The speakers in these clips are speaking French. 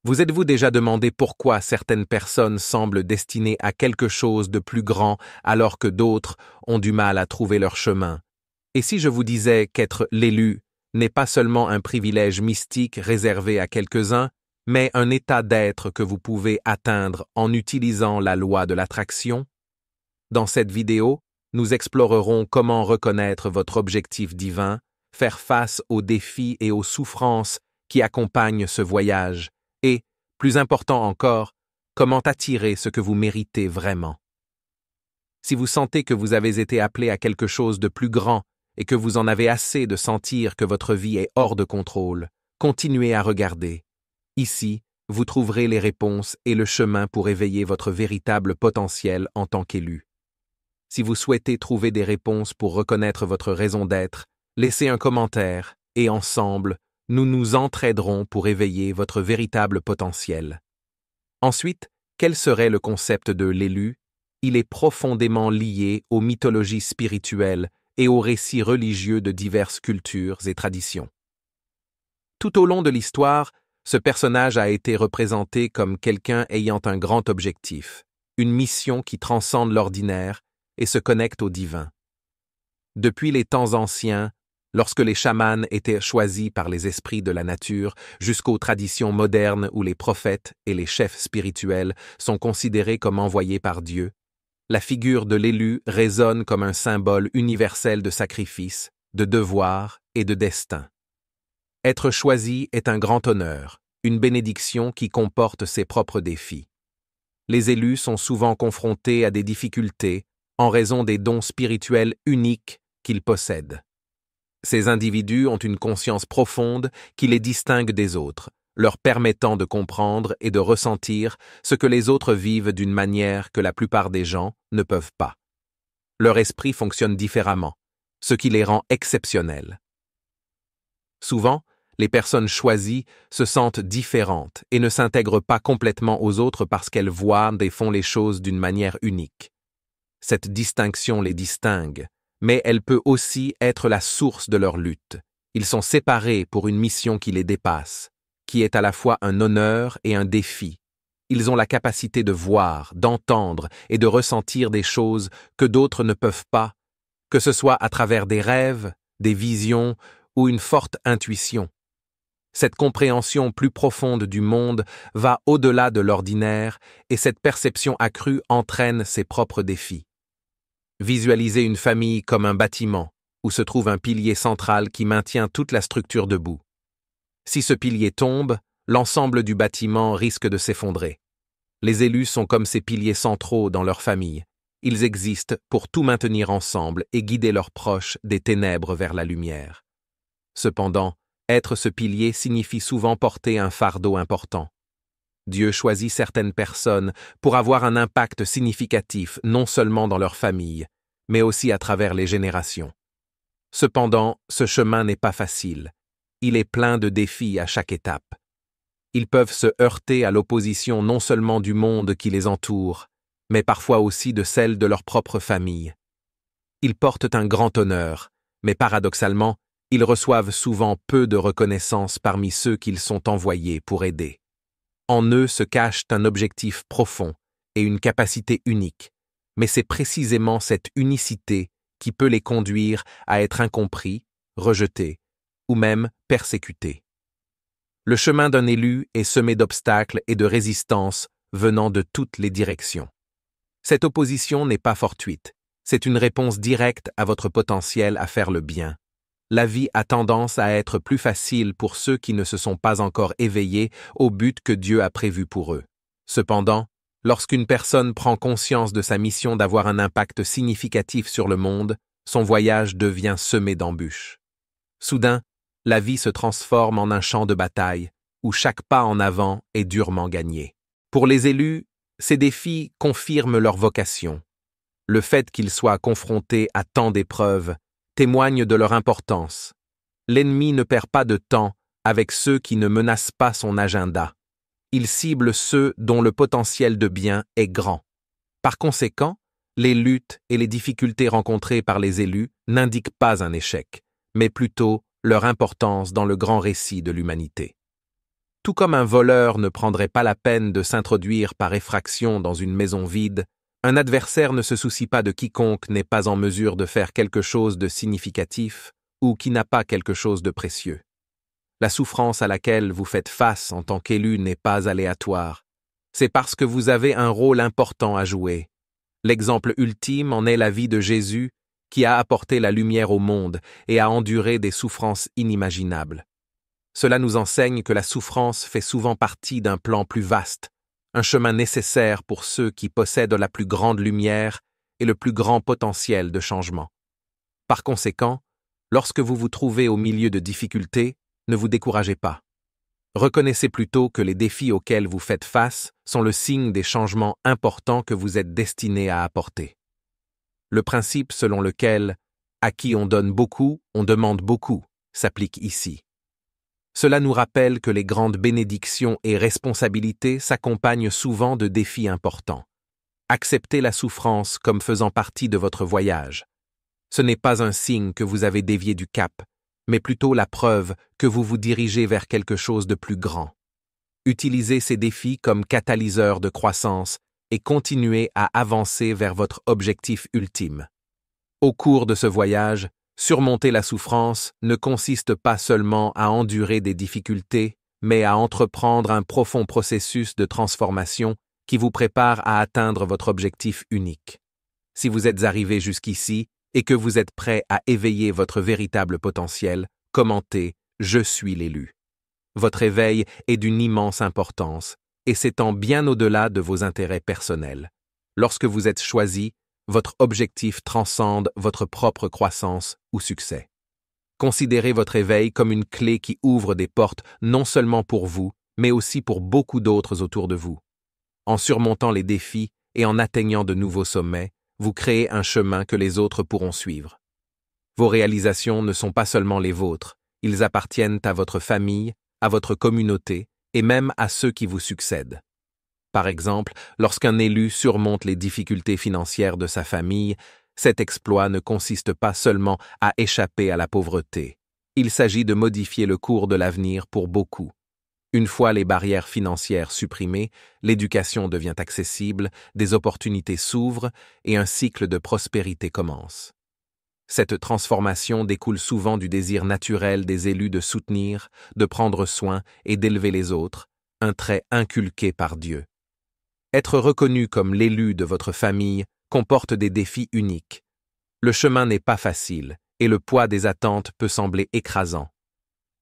Vous êtes-vous déjà demandé pourquoi certaines personnes semblent destinées à quelque chose de plus grand alors que d'autres ont du mal à trouver leur chemin? Et si je vous disais qu'être l'élu n'est pas seulement un privilège mystique réservé à quelques-uns, mais un état d'être que vous pouvez atteindre en utilisant la loi de l'attraction? Dans cette vidéo, nous explorerons comment reconnaître votre objectif divin, faire face aux défis et aux souffrances qui accompagnent ce voyage, et, plus important encore, comment attirer ce que vous méritez vraiment. Si vous sentez que vous avez été appelé à quelque chose de plus grand et que vous en avez assez de sentir que votre vie est hors de contrôle, continuez à regarder. Ici, vous trouverez les réponses et le chemin pour éveiller votre véritable potentiel en tant qu'élu. Si vous souhaitez trouver des réponses pour reconnaître votre raison d'être, laissez un commentaire et ensemble, nous nous entraiderons pour éveiller votre véritable potentiel. Ensuite, quel serait le concept de l'élu? Il est profondément lié aux mythologies spirituelles et aux récits religieux de diverses cultures et traditions. Tout au long de l'histoire, ce personnage a été représenté comme quelqu'un ayant un grand objectif, une mission qui transcende l'ordinaire et se connecte au divin. Depuis les temps anciens, lorsque les chamans étaient choisis par les esprits de la nature, jusqu'aux traditions modernes où les prophètes et les chefs spirituels sont considérés comme envoyés par Dieu, la figure de l'élu résonne comme un symbole universel de sacrifice, de devoir et de destin. Être choisi est un grand honneur, une bénédiction qui comporte ses propres défis. Les élus sont souvent confrontés à des difficultés en raison des dons spirituels uniques qu'ils possèdent. Ces individus ont une conscience profonde qui les distingue des autres, leur permettant de comprendre et de ressentir ce que les autres vivent d'une manière que la plupart des gens ne peuvent pas. Leur esprit fonctionne différemment, ce qui les rend exceptionnels. Souvent, les personnes choisies se sentent différentes et ne s'intègrent pas complètement aux autres parce qu'elles voient et font les choses d'une manière unique. Cette distinction les distingue, mais elle peut aussi être la source de leur lutte. Ils sont séparés pour une mission qui les dépasse, qui est à la fois un honneur et un défi. Ils ont la capacité de voir, d'entendre et de ressentir des choses que d'autres ne peuvent pas, que ce soit à travers des rêves, des visions ou une forte intuition. Cette compréhension plus profonde du monde va au-delà de l'ordinaire et cette perception accrue entraîne ses propres défis. Visualisez une famille comme un bâtiment où se trouve un pilier central qui maintient toute la structure debout. Si ce pilier tombe, l'ensemble du bâtiment risque de s'effondrer. Les élus sont comme ces piliers centraux dans leur famille. Ils existent pour tout maintenir ensemble et guider leurs proches des ténèbres vers la lumière. Cependant, être ce pilier signifie souvent porter un fardeau important. Dieu choisit certaines personnes pour avoir un impact significatif non seulement dans leur famille, mais aussi à travers les générations. Cependant, ce chemin n'est pas facile. Il est plein de défis à chaque étape. Ils peuvent se heurter à l'opposition non seulement du monde qui les entoure, mais parfois aussi de celle de leur propre famille. Ils portent un grand honneur, mais paradoxalement, ils reçoivent souvent peu de reconnaissance parmi ceux qu'ils sont envoyés pour aider. En eux se cachent un objectif profond et une capacité unique, mais c'est précisément cette unicité qui peut les conduire à être incompris, rejetés ou même persécutés. Le chemin d'un élu est semé d'obstacles et de résistances venant de toutes les directions. Cette opposition n'est pas fortuite, c'est une réponse directe à votre potentiel à faire le bien. La vie a tendance à être plus facile pour ceux qui ne se sont pas encore éveillés au but que Dieu a prévu pour eux. Cependant, lorsqu'une personne prend conscience de sa mission d'avoir un impact significatif sur le monde, son voyage devient semé d'embûches. Soudain, la vie se transforme en un champ de bataille, où chaque pas en avant est durement gagné. Pour les élus, ces défis confirment leur vocation. Le fait qu'ils soient confrontés à tant d'épreuves témoigne de leur importance. L'ennemi ne perd pas de temps avec ceux qui ne menacent pas son agenda. Il cible ceux dont le potentiel de bien est grand. Par conséquent, les luttes et les difficultés rencontrées par les élus n'indiquent pas un échec, mais plutôt leur importance dans le grand récit de l'humanité. Tout comme un voleur ne prendrait pas la peine de s'introduire par effraction dans une maison vide, un adversaire ne se soucie pas de quiconque n'est pas en mesure de faire quelque chose de significatif ou qui n'a pas quelque chose de précieux. La souffrance à laquelle vous faites face en tant qu'élu n'est pas aléatoire. C'est parce que vous avez un rôle important à jouer. L'exemple ultime en est la vie de Jésus, qui a apporté la lumière au monde et a enduré des souffrances inimaginables. Cela nous enseigne que la souffrance fait souvent partie d'un plan plus vaste, un chemin nécessaire pour ceux qui possèdent la plus grande lumière et le plus grand potentiel de changement. Par conséquent, lorsque vous vous trouvez au milieu de difficultés, ne vous découragez pas. Reconnaissez plutôt que les défis auxquels vous faites face sont le signe des changements importants que vous êtes destiné à apporter. Le principe selon lequel « à qui on donne beaucoup, on demande beaucoup » s'applique ici. Cela nous rappelle que les grandes bénédictions et responsabilités s'accompagnent souvent de défis importants. Acceptez la souffrance comme faisant partie de votre voyage. Ce n'est pas un signe que vous avez dévié du cap, mais plutôt la preuve que vous vous dirigez vers quelque chose de plus grand. Utilisez ces défis comme catalyseurs de croissance et continuez à avancer vers votre objectif ultime. Au cours de ce voyage, surmonter la souffrance ne consiste pas seulement à endurer des difficultés, mais à entreprendre un profond processus de transformation qui vous prépare à atteindre votre objectif unique. Si vous êtes arrivé jusqu'ici et que vous êtes prêt à éveiller votre véritable potentiel, commentez « Je suis l'élu ». Votre éveil est d'une immense importance et s'étend bien au-delà de vos intérêts personnels. Lorsque vous êtes choisi, votre objectif transcende votre propre croissance ou succès. Considérez votre éveil comme une clé qui ouvre des portes non seulement pour vous, mais aussi pour beaucoup d'autres autour de vous. En surmontant les défis et en atteignant de nouveaux sommets, vous créez un chemin que les autres pourront suivre. Vos réalisations ne sont pas seulement les vôtres, ils appartiennent à votre famille, à votre communauté et même à ceux qui vous succèdent. Par exemple, lorsqu'un élu surmonte les difficultés financières de sa famille, cet exploit ne consiste pas seulement à échapper à la pauvreté. Il s'agit de modifier le cours de l'avenir pour beaucoup. Une fois les barrières financières supprimées, l'éducation devient accessible, des opportunités s'ouvrent et un cycle de prospérité commence. Cette transformation découle souvent du désir naturel des élus de soutenir, de prendre soin et d'élever les autres, un trait inculqué par Dieu. Être reconnu comme l'élu de votre famille comporte des défis uniques. Le chemin n'est pas facile et le poids des attentes peut sembler écrasant.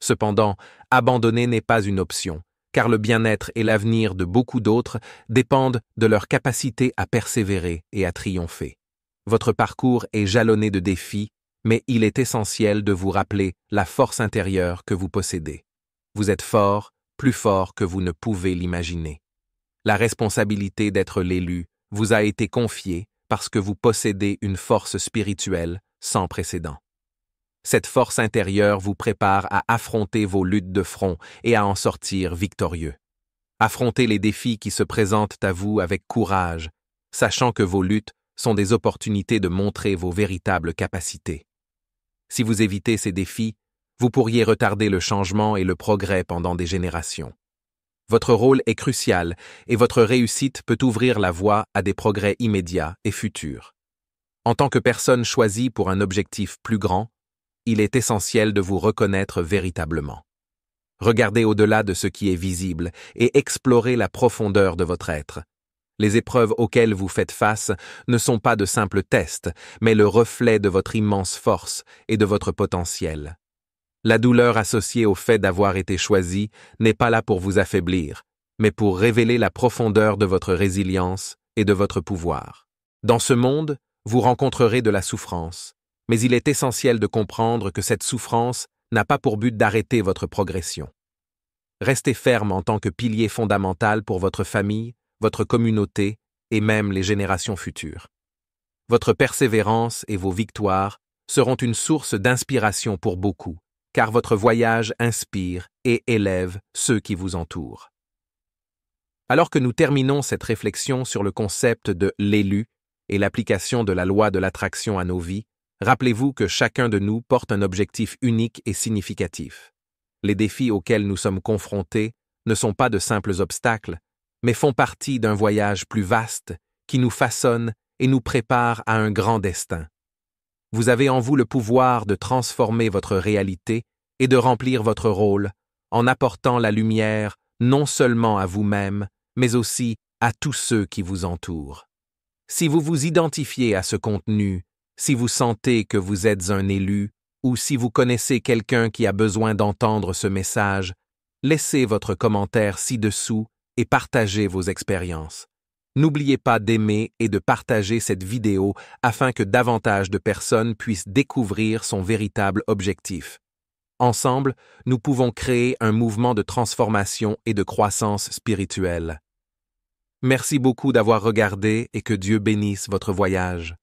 Cependant, abandonner n'est pas une option, car le bien-être et l'avenir de beaucoup d'autres dépendent de leur capacité à persévérer et à triompher. Votre parcours est jalonné de défis, mais il est essentiel de vous rappeler la force intérieure que vous possédez. Vous êtes fort, plus fort que vous ne pouvez l'imaginer. La responsabilité d'être l'élu vous a été confiée parce que vous possédez une force spirituelle sans précédent. Cette force intérieure vous prépare à affronter vos luttes de front et à en sortir victorieux. Affrontez les défis qui se présentent à vous avec courage, sachant que vos luttes sont des opportunités de montrer vos véritables capacités. Si vous évitez ces défis, vous pourriez retarder le changement et le progrès pendant des générations. Votre rôle est crucial et votre réussite peut ouvrir la voie à des progrès immédiats et futurs. En tant que personne choisie pour un objectif plus grand, il est essentiel de vous reconnaître véritablement. Regardez au-delà de ce qui est visible et explorez la profondeur de votre être. Les épreuves auxquelles vous faites face ne sont pas de simples tests, mais le reflet de votre immense force et de votre potentiel. La douleur associée au fait d'avoir été choisi n'est pas là pour vous affaiblir, mais pour révéler la profondeur de votre résilience et de votre pouvoir. Dans ce monde, vous rencontrerez de la souffrance, mais il est essentiel de comprendre que cette souffrance n'a pas pour but d'arrêter votre progression. Restez ferme en tant que pilier fondamental pour votre famille, votre communauté et même les générations futures. Votre persévérance et vos victoires seront une source d'inspiration pour beaucoup, car votre voyage inspire et élève ceux qui vous entourent. Alors que nous terminons cette réflexion sur le concept de l'élu et l'application de la loi de l'attraction à nos vies, rappelez-vous que chacun de nous porte un objectif unique et significatif. Les défis auxquels nous sommes confrontés ne sont pas de simples obstacles, mais font partie d'un voyage plus vaste qui nous façonne et nous prépare à un grand destin. Vous avez en vous le pouvoir de transformer votre réalité et de remplir votre rôle en apportant la lumière non seulement à vous-même, mais aussi à tous ceux qui vous entourent. Si vous vous identifiez à ce contenu, si vous sentez que vous êtes un élu, ou si vous connaissez quelqu'un qui a besoin d'entendre ce message, laissez votre commentaire ci-dessous et partagez vos expériences. N'oubliez pas d'aimer et de partager cette vidéo afin que davantage de personnes puissent découvrir son véritable objectif. Ensemble, nous pouvons créer un mouvement de transformation et de croissance spirituelle. Merci beaucoup d'avoir regardé et que Dieu bénisse votre voyage.